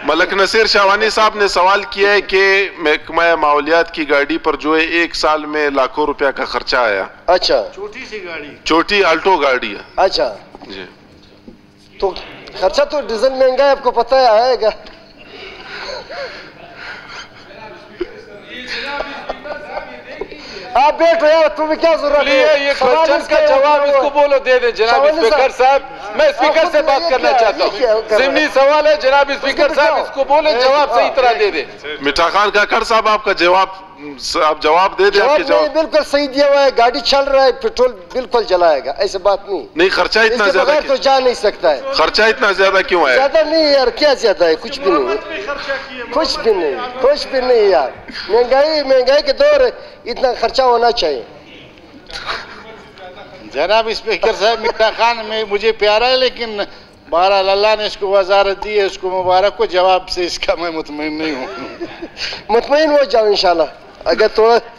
मलक नसीर शाहवानी साहब ने सवाल किया है कि महकमा माहौलियात की गाड़ी पर जो है 1 साल में लाखों रुपया का खर्चा आया। अच्छा, छोटी सी गाड़ी, छोटी अल्टो गाड़ी है। अच्छा जी, तो खर्चा तो डीजल महंगा है, आपको पता है आएगा। आप बैठो यार, तुम्हें क्या जरूरत है? ये क्वेश्चन का जवाब इसको बोलो, दे दे जनाब स्पीकर साहब। मैं स्पीकर से बात करना चाहता हूँ, ज़िमनी सवाल है जनाब स्पीकर साहब, इसको बोले जवाब सही तरह दे दे। मिठा खान काकड़ साहब आपका जवाब, आप जवाब दे दे। आपके जवाब बिल्कुल सही दिया हुआ है, गाड़ी चल रहा है, पेट्रोल बिल्कुल जलाएगा, ऐसी बात नहीं। खर्चा इतना ज्यादा तो जा नहीं सकता है। खर्चा इतना ज्यादा क्यों है? ज्यादा नहीं यार, क्या ज्यादा है? कुछ भी नहीं, कुछ भी नहीं, कुछ भी नहीं यार। महंगाई के दौर है, इतना खर्चा होना चाहिए। जनाब स्पीकर साहब, मिठा खान में मुझे प्यारा है, लेकिन बहरहाल अल्लाह ने इसको वजारत दी है, उसको मुबारक को। जवाब से इसका मैं मुतमईन नहीं हूँ। मुतमईन हो जाओ इंशाल्लाह, अगर थोड़ा